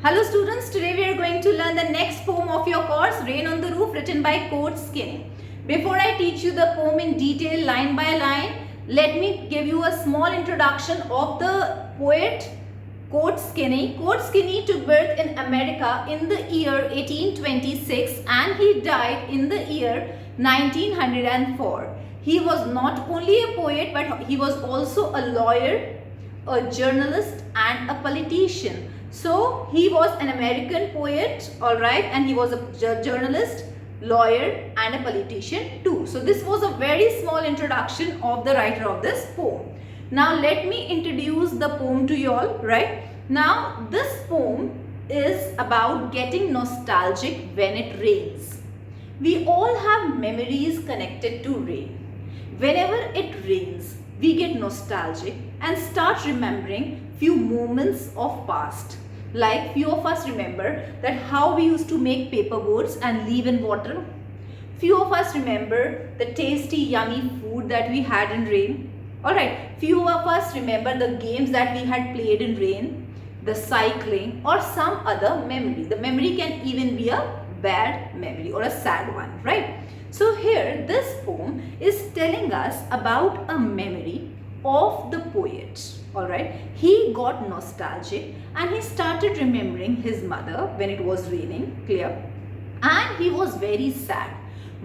Hello students, today we are going to learn the next poem of your course, Rain on the Roof, written by Court Skinney. Before I teach you the poem in detail line by line, let me give you a small introduction of the poet Court Skinney. Court Skinney took birth in America in the year 1826 and he died in the year 1904. He was not only a poet but he was also a lawyer, a journalist and a politician. So he was an American poet, alright, and he was a journalist, lawyer and a politician too. So this was a very small introduction of the writer of this poem. Now let me introduce the poem to you all, right? Now this poem is about getting nostalgic when it rains. We all have memories connected to rain. Whenever it rains, we get nostalgic and start remembering few moments of past. Like few of us remember that how we used to make paper boats and leave in water. Few of us remember the tasty yummy food that we had in rain. Alright, few of us remember the games that we had played in rain, the cycling or some other memory. The memory can even be a bad memory or a sad one, right? So here this poem is telling us about a memory of the poet. Alright, he got nostalgic and he started remembering his mother when it was raining, clear? And he was very sad.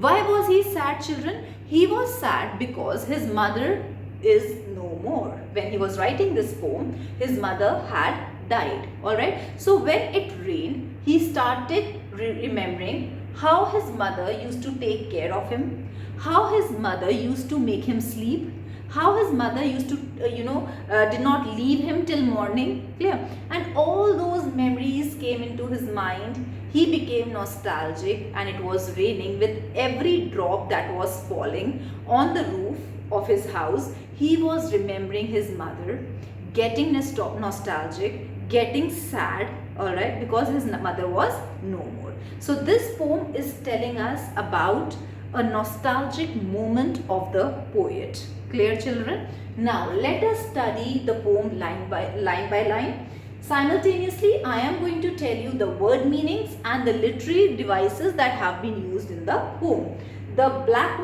Why was he sad, children? He was sad because his mother is no more. When he was writing this poem, his mother had died. Alright, so when it rained, he started remembering how his mother used to take care of him, how his mother used to make him sleep, how his mother used to did not leave him till morning, clear? And all those memories came into his mind. He became nostalgic and it was raining. With every drop that was falling on the roof of his house, he was remembering his mother, getting nostalgic, getting sad, alright, because his mother was no more. So this poem is telling us about a nostalgic moment of the poet. Clear, children? Now let us study the poem line by line. Simultaneously, I am going to tell you the word meanings and the literary devices that have been used in the poem. The black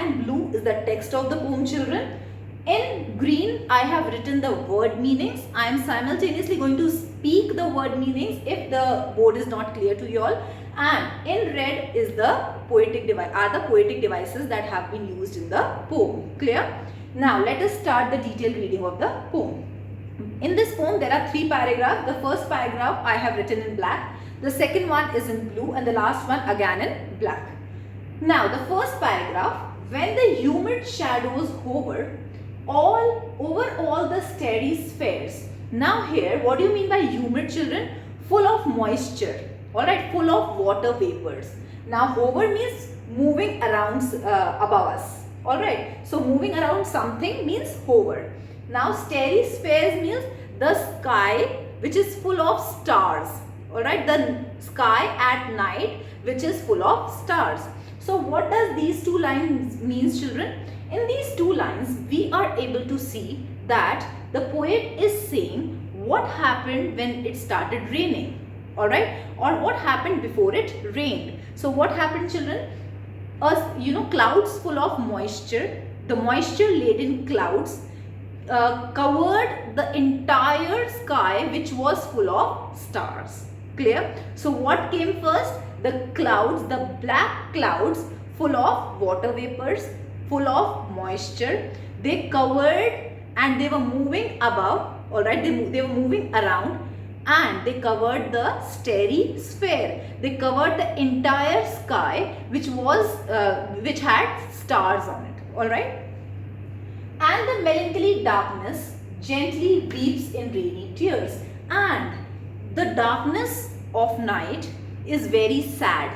and blue is the text of the poem, children. In green, I have written the word meanings. I am simultaneously going to speak the word meanings if the board is not clear to you all. And in red is the poetic devices that have been used in the poem. Clear? Now let us start the detailed reading of the poem. In this poem there are 3 paragraphs. The first paragraph I have written in black. The second one is in blue and the last one again in black. Now the first paragraph, when the humid shadows hover over all the starry spheres. Now here, what do you mean by humid, children? Full of moisture, alright, full of water vapors. Now hover means moving around above us, alright. So moving around something means hover. Now starry spheres means the sky which is full of stars, alright, the sky at night which is full of stars. So what does these 2 lines mean, children? In these 2 lines, we are able to see that the poet is saying what happened when it started raining, alright, or what happened before it rained. So what happened, children? Clouds full of moisture, the moisture laden clouds covered the entire sky which was full of stars. Clear? So what came first? The clouds, the black clouds full of water vapors, full of moisture. They covered and they were moving above, alright, they were moving around and they covered the starry sphere. They covered the entire sky which had stars on it, alright. And the melancholy darkness gently weeps in rainy tears. And the darkness of night is very sad.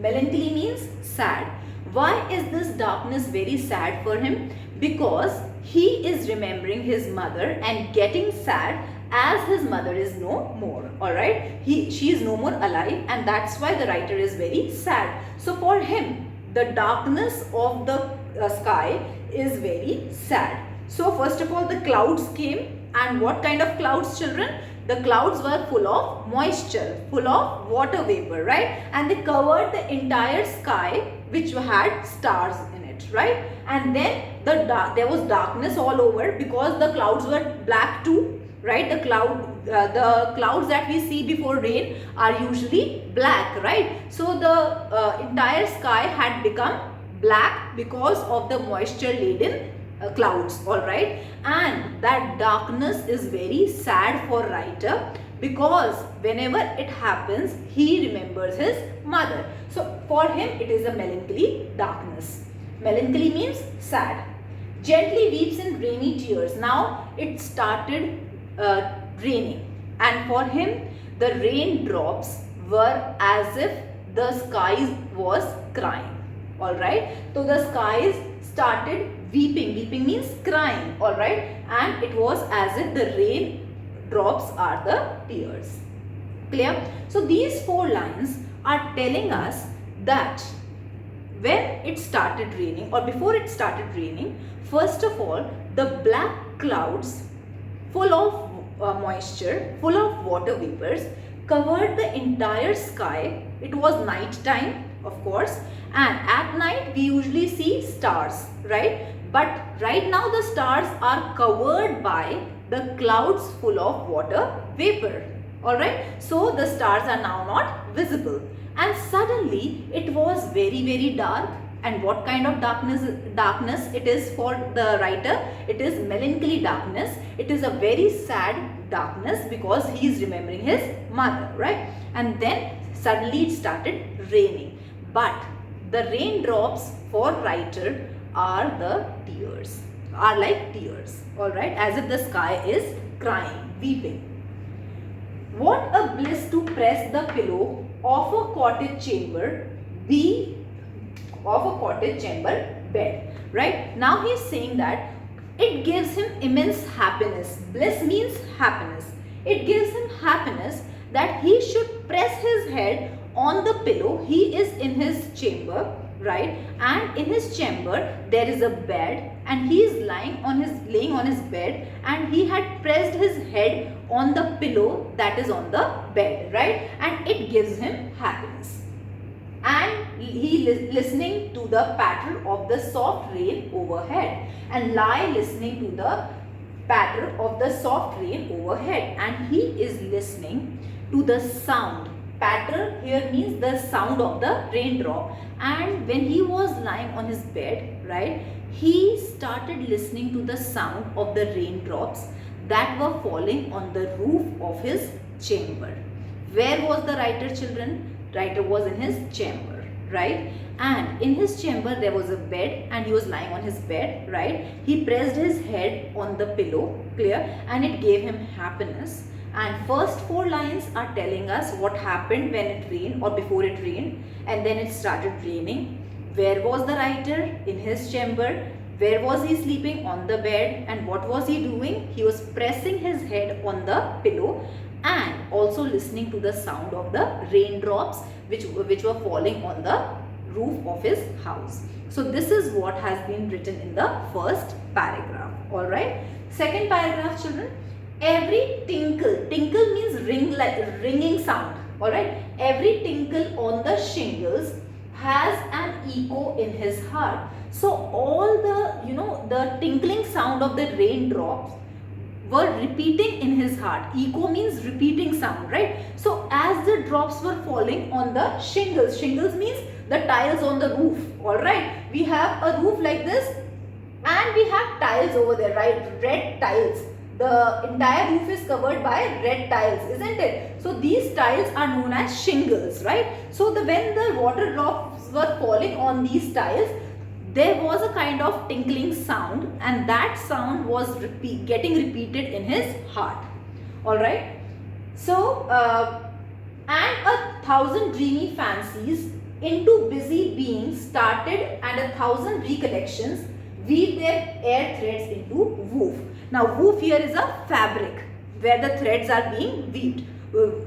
Melancholy means sad. Why is this darkness very sad for him? Because he is remembering his mother and getting sad as his mother is no more. Alright, she is no more alive and that's why the writer is very sad. So for him, the darkness of the sky is very sad. So first of all, the clouds came, and what kind of clouds, children? The clouds were full of moisture, full of water vapor, right? And they covered the entire sky, which had stars in it, right? And then there was darkness all over because the clouds were black too, right? The clouds that we see before rain are usually black, right? So the entire sky had become black because of the moisture laden clouds, all right? And that darkness is very sad for writer because whenever it happens, he remembers his mother. So for him, it is a melancholy darkness. Melancholy means sad. Gently weeps in rainy tears. Now it started raining, and for him the raindrops were as if the sky was crying. All right, so the skies started weeping. Weeping means crying, all right, and it was as if the rain drops are the tears. Clear? So these 4 lines are telling us that when it started raining, or before it started raining, first of all, the black clouds full of moisture, full of water vapors, covered the entire sky. It was night time, of course, and at night we usually see stars, right? But right now the stars are covered by the clouds full of water vapor, all right? So the stars are now not visible, and suddenly it was very dark. And what kind of darkness it is for the writer? It is melancholy darkness. It is a very sad darkness because he is remembering his mother, right? And then suddenly it started raining. But the raindrops for writer are the tears, are like tears, all right? As if the sky is crying, weeping. What a bliss to press the pillow of a cottage chamber bed, right? Now he is saying that it gives him immense happiness. Bliss means happiness. It gives him happiness that he should press his head on the pillow. He is in his chamber, right? And in his chamber there is a bed, and he is laying on his bed, and he had pressed his head on the pillow that is on the bed, right? And it gives him happiness. And he listening to the patter of the soft rain overhead, and lie listening to the patter of the soft rain overhead, and he is listening to the sound. Patter here means the sound of the raindrop. And when he was lying on his bed, right, he started listening to the sound of the raindrops that were falling on the roof of his chamber. Where was the writer, children? Writer was in his chamber, right? And in his chamber there was a bed, and he was lying on his bed, right? He pressed his head on the pillow, clear? And it gave him happiness. And first 4 lines are telling us what happened when it rained or before it rained, and then it started raining. Where was the writer? In his chamber. Where was he sleeping? On the bed. And what was he doing? He was pressing his head on the pillow, and also listening to the sound of the raindrops which were falling on the roof of his house. So this is what has been written in the first paragraph, all right? Second paragraph, children. Every tinkle means ringing sound, all right? Every tinkle on the shingles has an echo in his heart. So all the tinkling sound of the raindrops were repeating in his heart. Echo means repeating sound, right? So as the drops were falling on the shingles means the tiles on the roof, all right? We have a roof like this, and we have tiles over there, right? Red tiles. The entire roof is covered by red tiles, isn't it? So these tiles are known as shingles, right? So when the water drops were falling on these tiles, there was a kind of tinkling sound, and that sound was getting repeated in his heart, all right? So and 1,000 dreamy fancies into busy beings started, and 1,000 recollections weave their air threads into woof. Now woof here is a fabric where the threads are being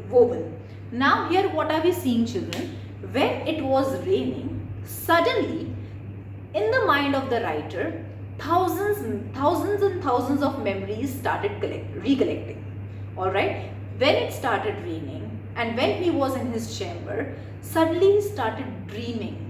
woven. Now here what are we seeing, children? When it was raining, suddenly in the mind of the writer, thousands and thousands of memories started recollecting. All right. when it started raining and when he was in his chamber, suddenly he started dreaming.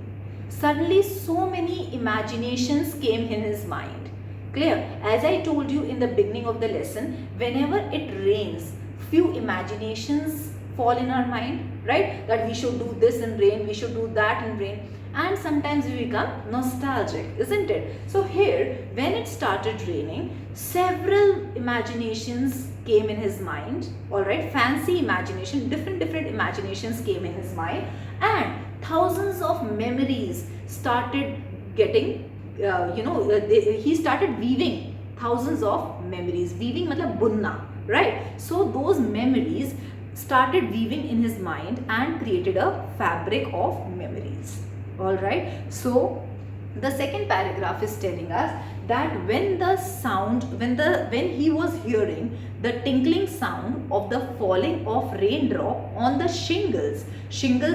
Suddenly so many imaginations came in his mind. Clear? As I told you in the beginning of the lesson, whenever it rains, few imaginations fall in our mind, right? That we should do this in rain, we should do that in rain, and sometimes we become nostalgic, isn't it? So here, when it started raining, several imaginations came in his mind, alright, fancy imagination, different imaginations came in his mind, and thousands of memories started getting, he started weaving thousands of memories. Weaving matlab bunna, right? So those memories started weaving in his mind and created a fabric of memories. Alright, so the second paragraph is telling us that when he was hearing the tinkling sound of the falling of raindrop on the shingles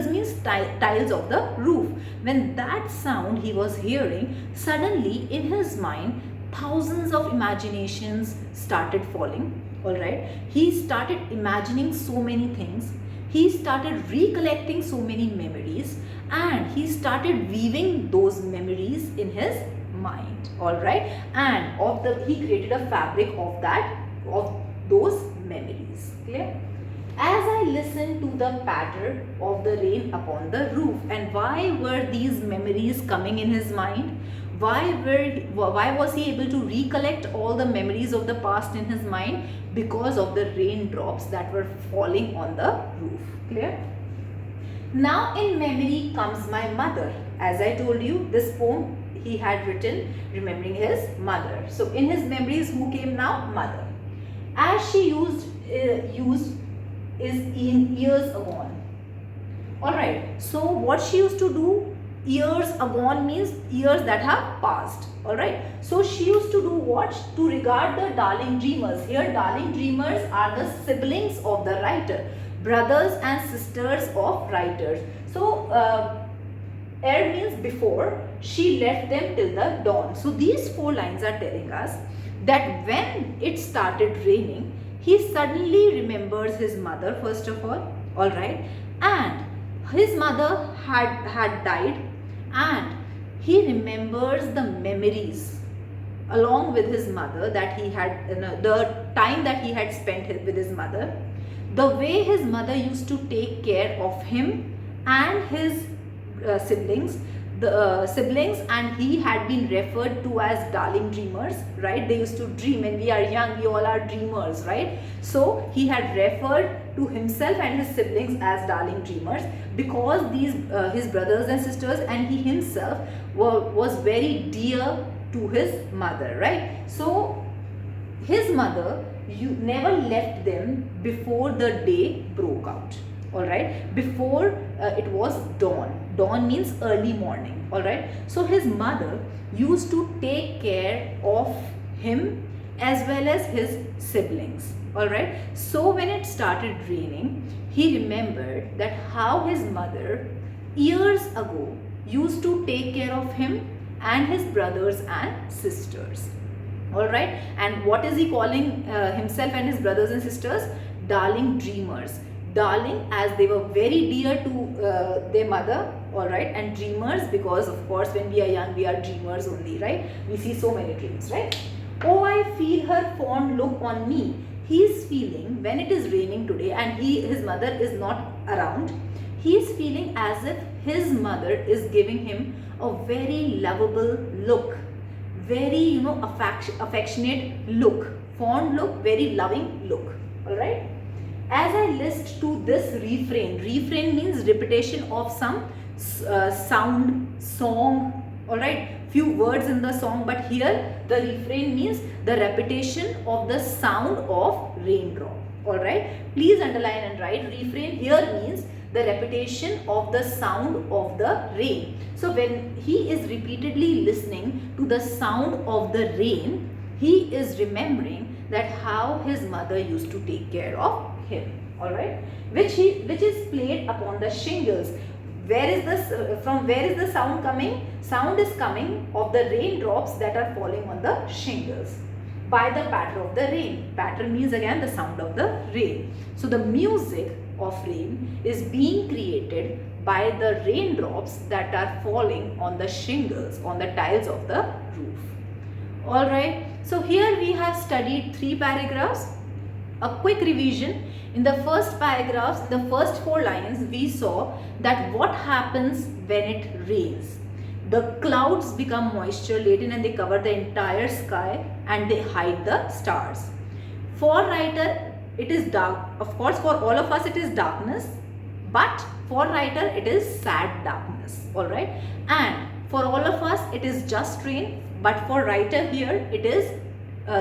means tiles of the roof, when that sound he was hearing, suddenly in his mind thousands of imaginations started falling. Alright, he started imagining so many things, he started recollecting so many memories, and he started weaving those memories in his mind. Alright, and he created a fabric of those memories. Clear? As I listened to the patter of the rain upon the roof, and why were these memories coming in his mind? Why was he able to recollect all the memories of the past in his mind? Because of the raindrops that were falling on the roof. Clear? Now in memory comes my mother. As I told you, this poem he had written remembering his mother. So in his memories, who came now? Mother. As she used is in years agone. Alright, so what she used to do, years agone means years that have passed. Alright, so she used to do what? To regard the darling dreamers. Here darling dreamers are the siblings of the writer, brothers and sisters of writers. So means before, she left them till the dawn. So these 4 lines are telling us that when it started raining, he suddenly remembers his mother first of all, alright, and his mother had died, and he remembers the memories along with his mother that he had, the time that he had spent with his mother, the way his mother used to take care of him and his siblings, and he had been referred to as darling dreamers, right? They used to dream. When we are young, we all are dreamers, right? So he had referred to himself and his siblings as darling dreamers because these his brothers and sisters and he himself was very dear to his mother, right? So his mother never left them before the day broke out. Alright, before it was dawn. Dawn means early morning. Alright, so his mother used to take care of him as well as his siblings. Alright, so when it started raining, he remembered that how his mother years ago used to take care of him and his brothers and sisters. Alright, and what is he calling himself and his brothers and sisters? Darling dreamers. Darling, as they were very dear to their mother, alright, and dreamers because of course when we are young we are dreamers only, right? We see so many dreams, right? Oh, I feel her fond look on me. He is feeling, when it is raining today and his mother is not around, he is feeling as if his mother is giving him a very lovable look, very affectionate look, fond look, very loving look, alright? As I listened to this refrain means repetition of some song, alright, few words in the song, but here the refrain means the repetition of the sound of raindrop, alright. Please underline and write. Refrain here means the repetition of the sound of the rain. So when he is repeatedly listening to the sound of the rain, he is remembering that how his mother used to take care of him, alright, which is played upon the shingles. Where is this from? Where is the sound coming? Sound is coming of the raindrops that are falling on the shingles. by the patter of the rain. Patter means again the sound of the rain. So the music of rain is being created by the raindrops that are falling on the shingles, on the tiles of the roof. Alright, so here we have studied 3 paragraphs. A quick revision. In the first paragraphs, the first 4 lines, we saw that what happens when it rains. The clouds become moisture laden and they cover the entire sky and they hide the stars. For writer, it is dark. Of course, for all of us it is darkness, but for writer it is sad darkness. Alright, and for all of us it is just rain, but for writer here it is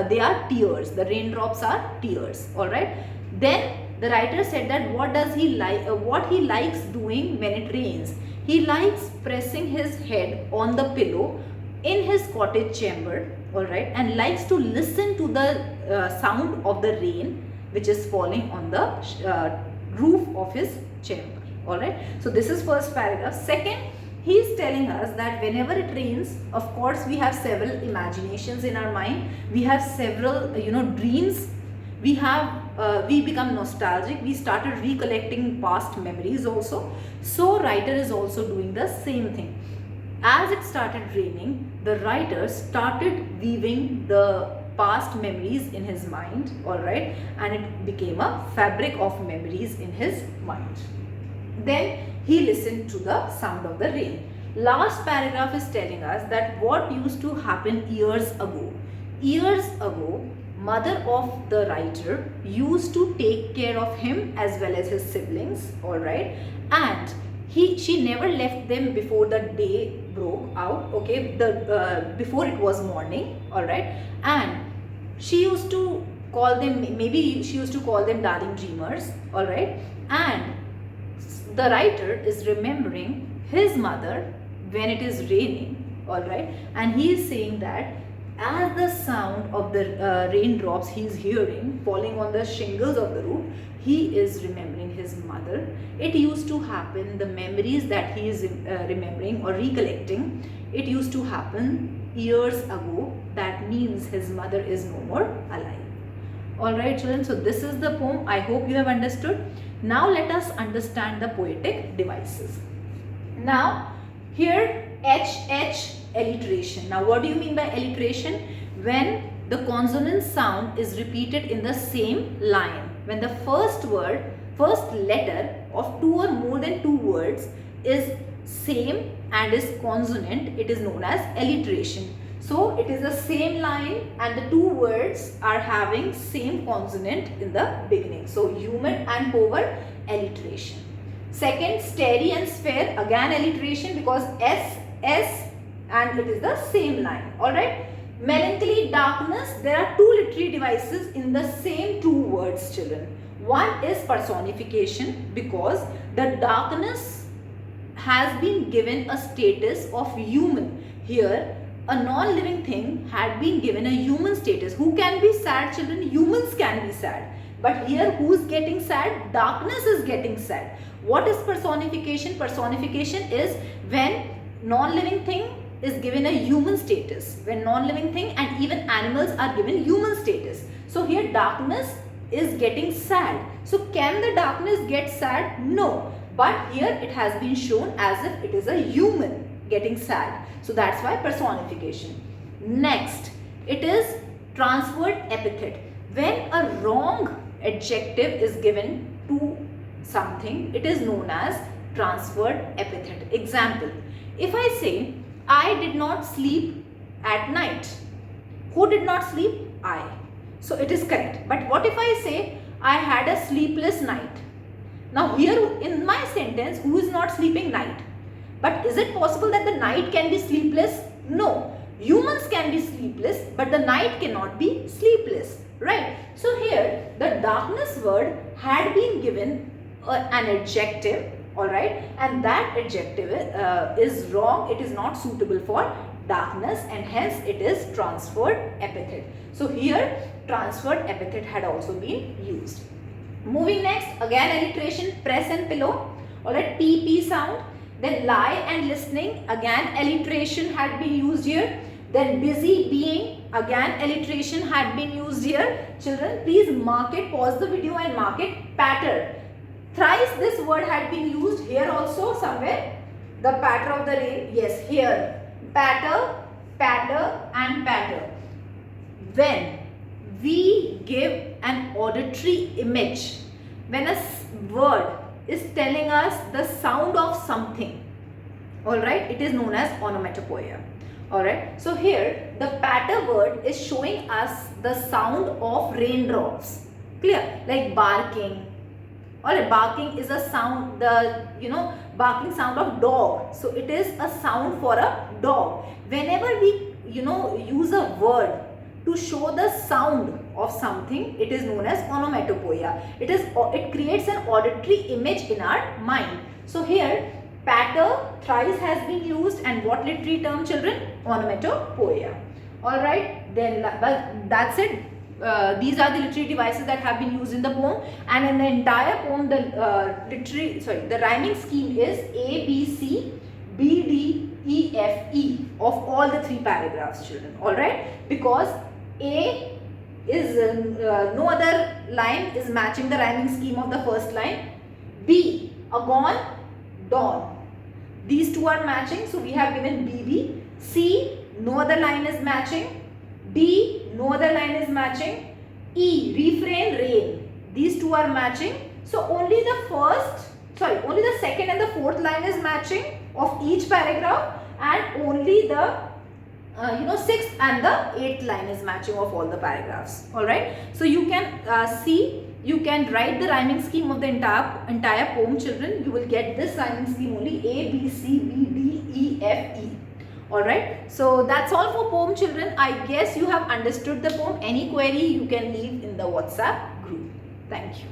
they are tears. The raindrops are tears. Alright, then the writer said that what does he like, what he likes doing when it rains. He likes pressing his head on the pillow in his cottage chamber, alright, and likes to listen to the sound of the rain which is falling on the roof of his chamber. Alright, so this is first paragraph. Second, he is telling us that whenever it rains, of course we have several imaginations in our mind. We have several dreams. We become nostalgic. We started recollecting past memories also. So writer is also doing the same thing. As it started raining, the writer started weaving the past memories in his mind, alright, and it became a fabric of memories in his mind. Then he listened to the sound of the rain. Last paragraph is telling us that what used to happen years ago. Years ago, mother of the writer used to take care of him as well as his siblings, alright, and she never left them before the day broke out, okay, before it was morning, alright, and she used to call them, maybe she used to call them darling dreamers, alright, and the writer is remembering his mother when it is raining, alright, and he is saying that as the sound of the raindrops he is hearing falling on the shingles of the roof, he is remembering his mother. It used to happen, the memories that he is remembering or recollecting, it used to happen years ago. That means his mother is no more alive. Alright children, so this is the poem. I hope you have understood. Now let us understand the poetic devices. Now here HH alliteration. Now what do you mean by alliteration? When the consonant sound is repeated in the same line. When the first letter of 2 or more than 2 words is same and is consonant, it is known as alliteration. So it is the same line and the 2 words are having same consonant in the beginning. So human and power, alliteration. Second, starry and sphere, again alliteration because S and it is the same line. Alright. Melancholy, darkness, there are 2 literary devices in the same 2 words children. One is personification because the darkness has been given a status of human. Here a non-living thing had been given a human status. Who can be sad children? Humans can be sad. But here who is getting sad? Darkness is getting sad. What is personification? Personification is when non-living thing is given a human status. When non-living thing and even animals are given human status. So here darkness is getting sad. So can the darkness get sad? No. But here it has been shown as if it is a human getting sad. So that's why personification. Next, it is transferred epithet. When a wrong adjective is given to something, it is known as transferred epithet. Example, if I say, I did not sleep at night. Who did not sleep? I. So it is correct. But what if I say, I had a sleepless night? Now here in my sentence, who is not sleeping night? But is it possible that the night can be sleepless? No. Humans can be sleepless, but the night cannot be sleepless. Right? So here, the darkness word had been given an adjective. Alright, and that adjective is wrong. It is not suitable for darkness and hence it is transferred epithet. So here transferred epithet had also been used. Moving next, again alliteration, press and pillow. Alright, PP sound. Then lie and listening, again alliteration had been used here. Then busy being, again alliteration had been used here. Children, please mark it, pause the video and mark it. Patter. Thrice this word had been used here also somewhere. The patter of the rain, yes, here. Patter, patter and patter. When we give an auditory image, when a word is telling us the sound of something, alright, it is known as onomatopoeia. Alright, so here the patter word is showing us the sound of raindrops. Clear? Like barking. Alright, barking is a sound, barking sound of dog. So it is a sound for a dog. Whenever we, use a word to show the sound of something, it is known as onomatopoeia. It creates an auditory image in our mind. So here patter thrice has been used, and what literary term, children? Onomatopoeia. Alright, then that's it. These are the literary devices that have been used in the poem, and in the entire poem the rhyming scheme is A, B, C, B, D, E, F, E of all the 3 paragraphs, children. Alright, because A is no other line is matching the rhyming scheme of the first line. B, agon, dawn. These 2 are matching, so we have given BB. C, no other line is matching. D, no other line is matching. E, refrain, rain. These 2 are matching. So only the second and the fourth line is matching of each paragraph, and only the 6th and the 8th line is matching of all the paragraphs. Alright, so you can you can write the rhyming scheme of the entire poem, children. You will get this rhyming scheme only: A, B, C, B, D, E, F, E. Alright, so that's all for poem, children. I guess you have understood the poem. Any query you can leave in the WhatsApp group. Thank you.